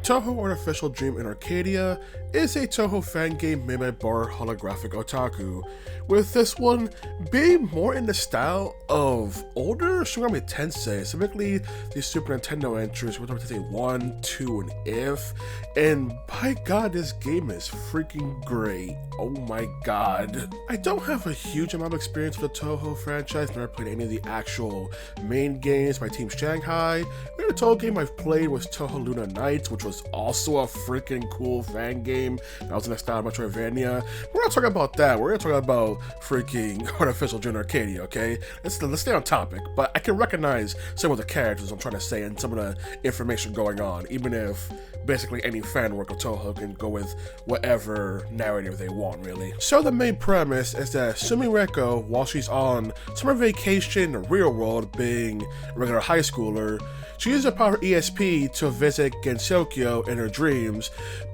Touhou Artificial Dream in Arcadia is a Touhou fan game made by Holographic Otaku, with this one being more in the style of older Shin Megami Tensei, specifically the Super Nintendo entries, which I say 1, 2, and If, and by god, this game is freaking great. Oh my god. I don't have a huge amount of experience with the Touhou franchise, never played any of the actual main games by Team Shanghai. The Touhou game I've played was Touhou Luna Nights, which was also a freaking cool fan game that was in the style of Metroidvania. We're not talking about that, we're gonna talk about freaking Artificial Dream Arcadia, okay? Let's stay on topic, but I can recognize some of the characters I'm trying to say and some of the information going on, even if basically any fan work of Touhou can go with whatever narrative they want, really. So the main premise is that Sumireko, while she's on summer vacation in the real world, being a regular high schooler, she uses her power ESP to visit Gensokyo in her dreams,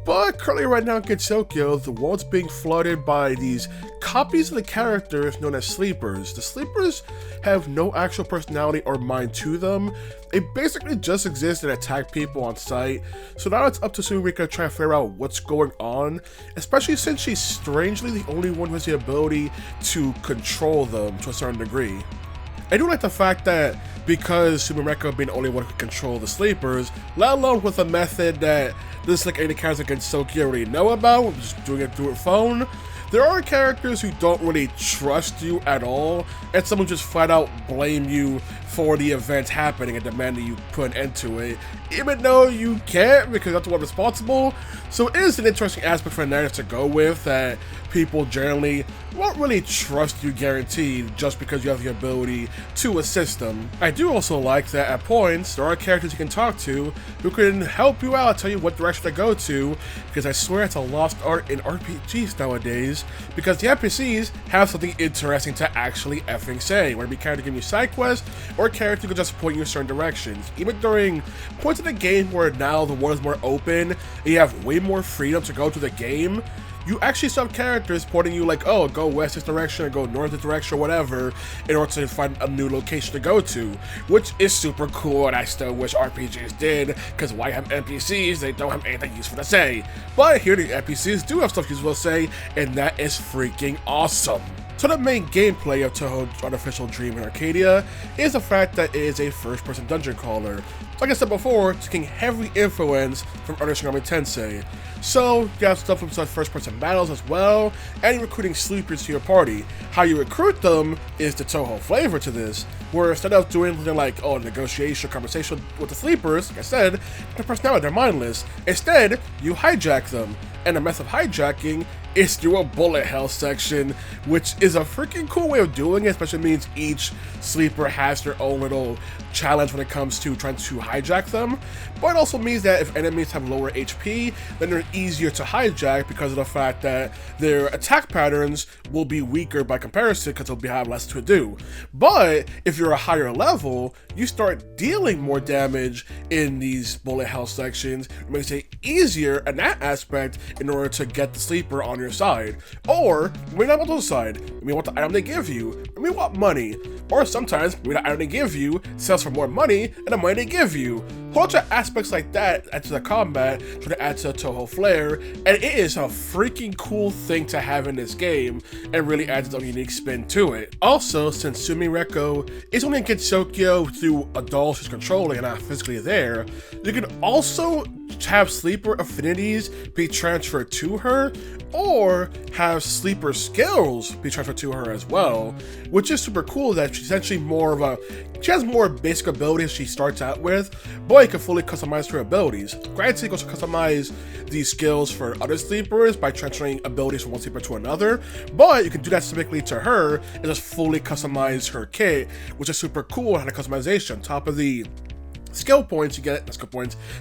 but currently right now in Gensokyo, the world's being flooded by these copies of the characters known as sleepers. The sleepers have no actual personality or mind to them. They basically just exist and attack people on sight. So now it's up to Sumireko to try to figure out what's going on, especially since she's strangely the only one who has the ability to control them to a certain degree. I do like the fact that because Sumireko being the only one who can control the sleepers, let alone with a method that this like any character against Gensokyo already know about, just doing it through her phone, there are characters who don't really trust you at all, and some who just flat out blame you for the event happening and demand that you put an end to it, even though you can't because that's the one responsible. So it is an interesting aspect for the narrative to go with, that people generally won't really trust you guaranteed just because you have the ability to assist them. I do also like that at points there are characters you can talk to who can help you out, tell you what direction to go to, because I swear it's a lost art in RPGs nowadays, because the NPCs have something interesting to actually effing say, whether it be character giving you side quests or character could just point you in certain directions. Even during points in the game where now the world is more open and you have way more freedom to go to the game, you actually still have characters pointing you like, oh, go west this direction or go north this direction or whatever in order to find a new location to go to, which is super cool, and I still wish RPGs did, because why have NPCs? They don't have anything useful to say. But here the NPCs do have stuff useful to say, and that is freaking awesome. So the main gameplay of Touhou Artificial Dream in Arcadia is the fact that it is a first-person dungeon crawler. Like I said before, taking heavy influence from other Shin Megami Tensei. So you have stuff from such first-person battles as well, and you're recruiting sleepers to your party. How you recruit them is the Touhou flavor to this, where instead of doing something like, oh, negotiation, conversation with the sleepers, like I said, their personality, they're mindless. Instead, you hijack them. And the method of hijacking is through a bullet hell section, which is a freaking cool way of doing it, especially means each sleeper has their own little challenge when it comes to trying to hijack them. But it also means that if enemies have lower HP, then they're easier to hijack because of the fact that their attack patterns will be weaker by comparison because they'll have less to do. But if you're a higher level, you start dealing more damage in these bullet hell sections. It makes it easier in that aspect in order to get the sleeper on your side. Or, maybe not on the side, maybe want the item they give you, maybe want money. Or sometimes, maybe the item they give you sells for more money and the money they give you. Whole bunch of aspects like that add to the combat, trying to add to the Touhou flair, and it is a freaking cool thing to have in this game, and really adds a unique spin to it. Also, since Sumireko is only in Gensokyo through adults she's controlling and not physically there, you can also have sleeper affinities be transferred to her, or have sleeper skills be transferred to her as well, which is super cool that she's essentially more of a, she has more basic abilities she starts out with, but you can fully customize her abilities. Granted, you can also customize these skills for other sleepers by transferring abilities from one sleeper to another, but you can do that specifically to her and just fully customize her kit, which is super cool and a customization on top of the skill points you get,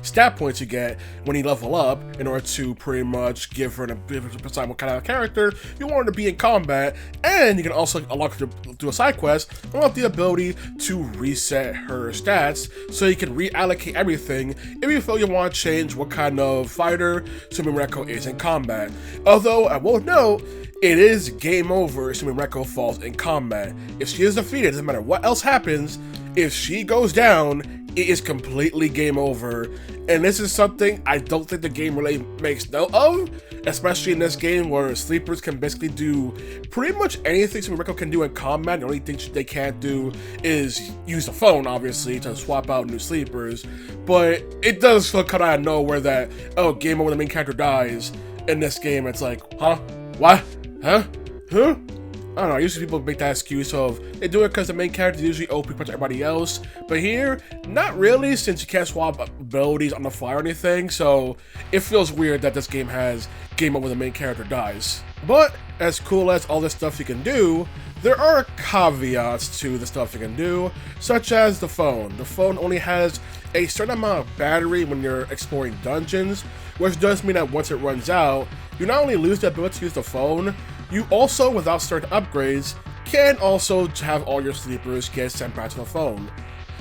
stat points you get when you level up in order to pretty much give her decide what kind of character you want her to be in combat. And you can also unlock her to do a side quest, unlock the ability to reset her stats so you can reallocate everything if you feel you want to change what kind of fighter Sumireko is in combat. Although I will note, it is game over if Sumireko falls in combat. If she is defeated, doesn't matter what else happens, if she goes down, it is completely game over. And this is something I don't think the game really makes note of, especially in this game where sleepers can basically do pretty much anything Sumireko can do in combat. The only thing they can't do is use the phone, obviously, to swap out new sleepers. But it does feel kind of out of nowhere that, oh, game over, the main character dies. In this game, it's like, huh? What? Huh? Huh? I don't know, usually people make that excuse of they do it because the main character is usually OP compared to everybody else, but here, not really, since you can't swap abilities on the fly or anything, so it feels weird that this game has game over the main character dies. But as cool as all this stuff you can do, there are caveats to the stuff you can do, such as the phone. The phone only has a certain amount of battery when you're exploring dungeons, which does mean that once it runs out, you not only lose the ability to use the phone, you also, without certain upgrades, can also have all your sleepers get sent back to the phone.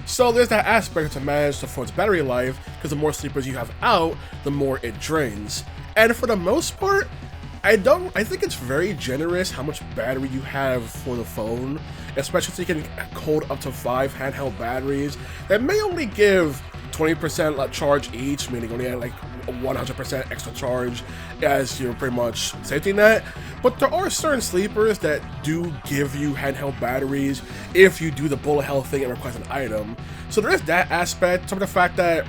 So there's that aspect to manage the phone's battery life, because the more sleepers you have out, the more it drains. And for the most part, I think it's very generous how much battery you have for the phone, especially so you can hold up to 5 handheld batteries that may only give 20% charge each, meaning only like 100% extra charge as your pretty much safety net. But there are certain sleepers that do give you handheld batteries if you do the bullet hell thing and request an item. So there is that aspect, some of the fact that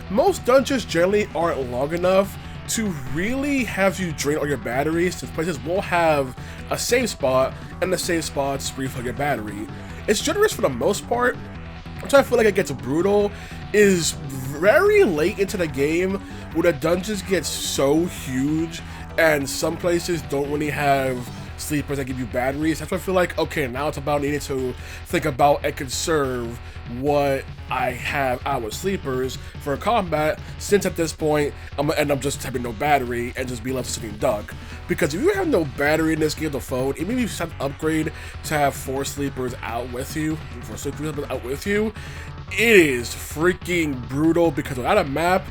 most dungeons generally aren't long enough to really have you drain all your batteries, since places will have a save spot, and the save spots refill your battery. It's generous for the most part, which I feel like it gets brutal, is very late into the game where the dungeons get so huge and some places don't really have sleepers that give you batteries. That's why I feel like, okay, now it's about needing to think about and conserve what I have out with sleepers for combat, since at this point I'm gonna end up just having no battery and just be left sitting duck. Because if you have no battery in this game, the phone, even if you set an upgrade to have 4 sleepers out with you, it is freaking brutal, because without a map,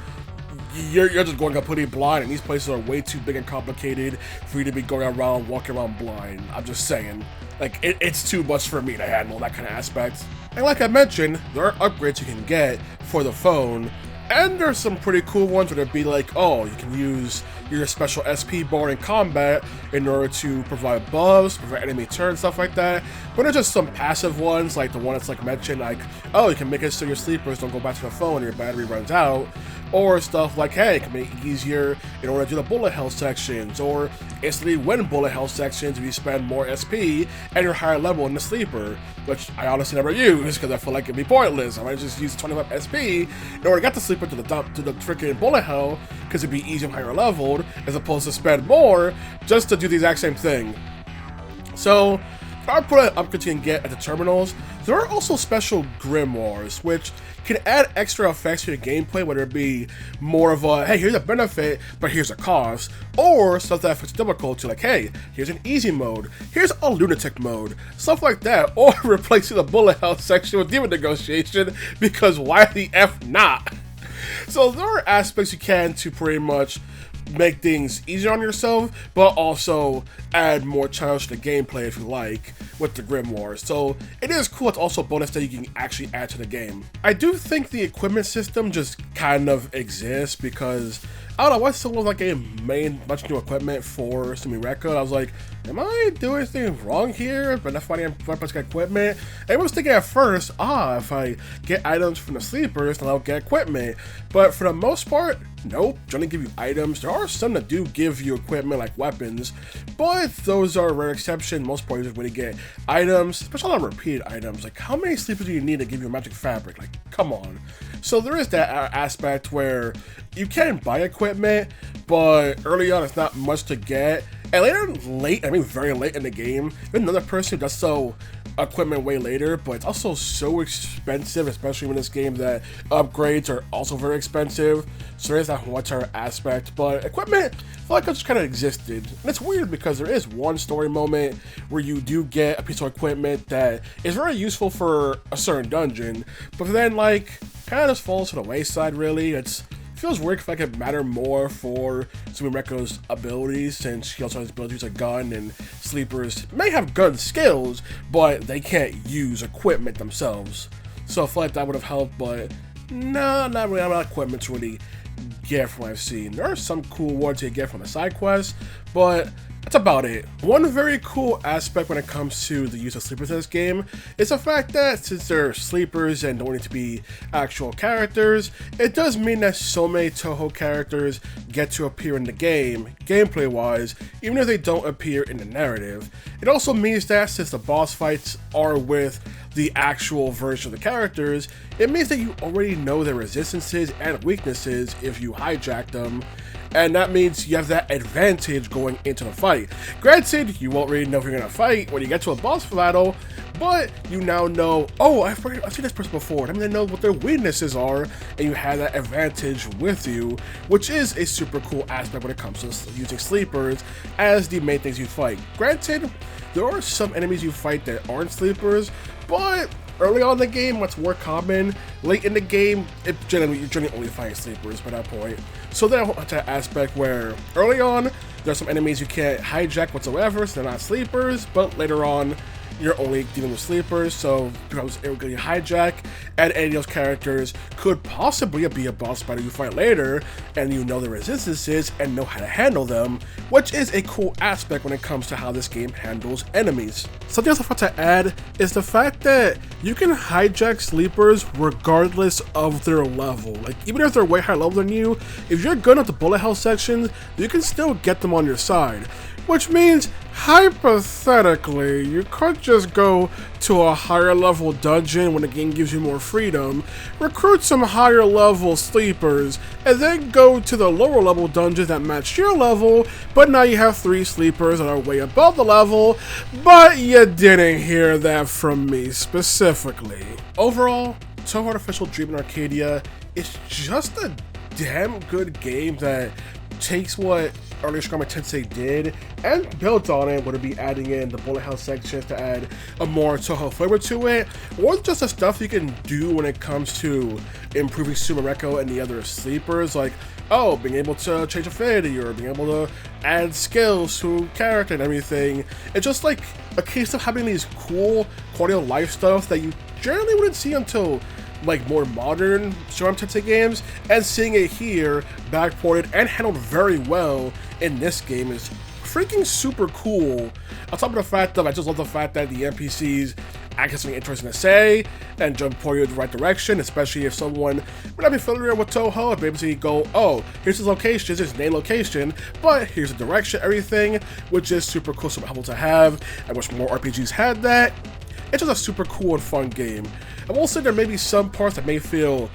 you're just going completely blind, and these places are way too big and complicated for you to be going around, walking around blind. I'm just saying, like, it's too much for me to handle that kind of aspect. And like I mentioned, there are upgrades you can get for the phone, and there's some pretty cool ones where it'd be like, oh, you can use your special SP bar in combat in order to provide buffs, prevent enemy turns, stuff like that. But there's just some passive ones, like the one that's like mentioned, like, oh, you can make it so your sleepers don't go back to the phone and your battery runs out. Or stuff like, hey, it can make it easier in order to do the bullet hell sections, or instantly win bullet hell sections if you spend more SP and you're higher level in the sleeper, which I honestly never use because I feel like it'd be pointless. I might just use 25 SP in order to get the sleeper to the freaking bullet hell, because it'd be easier and higher leveled, as opposed to spend more just to do the exact same thing. So, output upgrades you can get at the terminals. There are also special grimoires, which can add extra effects to your gameplay, whether it be more of a, hey, here's a benefit, but here's a cost, or stuff that affects difficulty, like, hey, here's an easy mode, here's a lunatic mode, stuff like that, or replacing the bullet hell section with demon negotiation, because why the F not? So there are aspects you can to pretty much make things easier on yourself, but also add more challenge to the gameplay if you like with the grimoires. So it is cool. It's also a bonus that you can actually add to the game. I do think the equipment system just kind of exists because I don't know, why someone was like getting much new equipment for Sumireko. I was like, am I doing anything wrong here? But that's why I'm getting equipment. And I was thinking at first, if I get items from the sleepers, then I'll get equipment. But for the most part, nope, they only give you items. There are some that do give you equipment like weapons, but those are a rare exception. Most players when you get items, especially on repeated items. Like, how many sleepers do you need to give you a magic fabric? Like, come on. So there is that aspect where you can buy equipment, but early on it's not much to get. And I mean very late in the game, there's another person who does sell equipment way later, but it's also so expensive, especially in this game, that upgrades are also very expensive. So there's that one-time aspect, but equipment, I feel like it just kind of existed. And it's weird because there is one story moment where you do get a piece of equipment that is very useful for a certain dungeon, but then like kind of just falls to the wayside really. It feels weird if I could matter more for Sumireko's abilities, since she also has the ability to use a gun, and sleepers may have gun skills, but they can't use equipment themselves. So I feel like that would have helped, but no, not really. I'm not equipment to really get from what I've seen. There are some cool ones you get from the side quests, but that's about it. One very cool aspect when it comes to the use of sleepers in this game is the fact that since they're sleepers and don't need to be actual characters, it does mean that so many Touhou characters get to appear in the game, gameplay wise, even if they don't appear in the narrative. It also means that since the boss fights are with the actual version of the characters, it means that you already know their resistances and weaknesses if you hijack them, and that means you have that advantage going into the fight. Granted, you won't really know if you're gonna fight when you get to a boss battle, but you now know, oh, I've seen this person before, I'm gonna know what their weaknesses are, and you have that advantage with you, which is a super cool aspect when it comes to using sleepers as the main things you fight. Granted, there are some enemies you fight that aren't sleepers, but early on in the game, what's more common, late in the game, you're generally only fighting sleepers by that point. So that's an aspect where early on, there's some enemies you can't hijack whatsoever, so they're not sleepers, but later on, you're only dealing with sleepers, so it becomes able to hijack, and any of those characters could possibly be a boss battle you fight later, and you know the resistances and know how to handle them, which is a cool aspect when it comes to how this game handles enemies. Something else I want to add is the fact that you can hijack sleepers regardless of their level. Like, even if they're way higher level than you, if you're good at the bullet hell sections, you can still get them on your side. Which means, hypothetically, you could just go to a higher level dungeon when the game gives you more freedom, recruit some higher level sleepers, and then go to the lower level dungeons that match your level, but now you have 3 sleepers that are way above the level, but you didn't hear that from me specifically. Overall, Touhou Artificial Dream in Arcadia is just a damn good game that takes what earlier Shin Megami Tensei did and built on it, whether it be adding in the bullet hell sections to add a more Touhou flavor to it, or just the stuff you can do when it comes to improving Sumireko and the other sleepers, like, oh, being able to change affinity, or being able to add skills to character and everything. It's just like a case of having these cool quality of life stuff that you generally wouldn't see until like more modern Shin Megami Tensei games, and seeing it here backported and handled very well in this game is freaking super cool. On top of the fact that I just love the fact that the NPCs act as something interesting to say and jump point you in the right direction, especially if someone would not be familiar with Touhou and basically go, oh, here's his location, here's his main location, but here's the direction, everything, which is super cool, super helpful to have. I wish more RPGs had that. It's just a super cool and fun game. I will say there may be some parts that may feel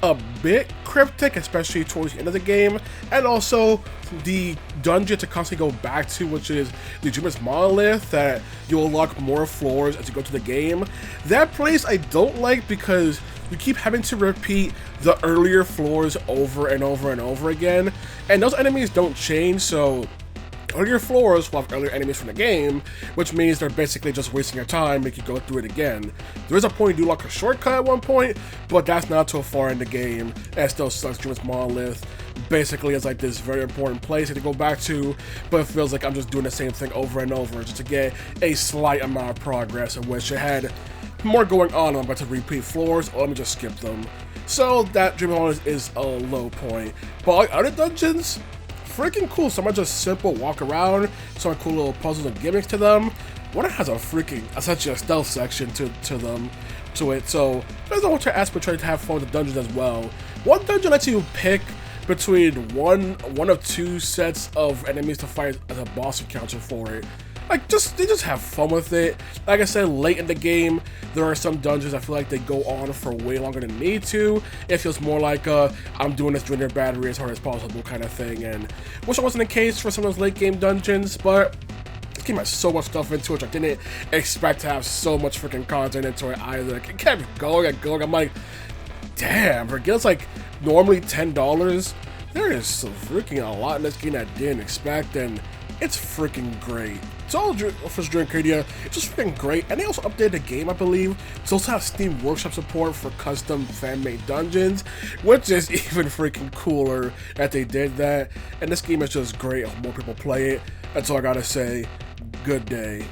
a bit cryptic, especially towards the end of the game, and also the dungeon to constantly go back to, which is the Dreamer's Monolith, that you'll unlock more floors as you go to the game. That place I don't like because you keep having to repeat the earlier floors over and over and over again, and those enemies don't change, so earlier floors will have earlier enemies from the game, which means they're basically just wasting your time, make you go through it again. There is a point you do like a shortcut at one point, but that's not too far in the game, and it still sucks. Dreamer's Monolith basically is like this very important place to go back to, but it feels like I'm just doing the same thing over and over just to get a slight amount of progress, in which it had more going on. I'm about to repeat floors, or let me just skip them. So that Dreamer's Monolith is a low point, but like other dungeons, freaking cool. Some are just simple walk around, some are cool little puzzles and gimmicks to them. One has essentially a stealth section to it, so there's a whole aspect trying to have fun with the dungeons as well. One dungeon lets you pick between one of 2 sets of enemies to fight as a boss encounter for it. Like, they just have fun with it. Like I said, late in the game, there are some dungeons I feel like they go on for way longer than need to. It feels more like I'm doing this drain their battery as hard as possible kind of thing, and wish it wasn't the case for some of those late game dungeons, but this game has so much stuff into it, which I didn't expect to have so much freaking content into it either. Like, it kept going and going. I'm like, damn, for guilds like normally $10, there is so freaking a lot in this game that I didn't expect, and it's freaking great. So Official Dream Arcadia, it's just freaking great, and they also updated the game, I believe, to also have Steam Workshop support for custom fan-made dungeons, which is even freaking cooler that they did that. And this game is just great. I hope more people play it. That's all I gotta say. Good day.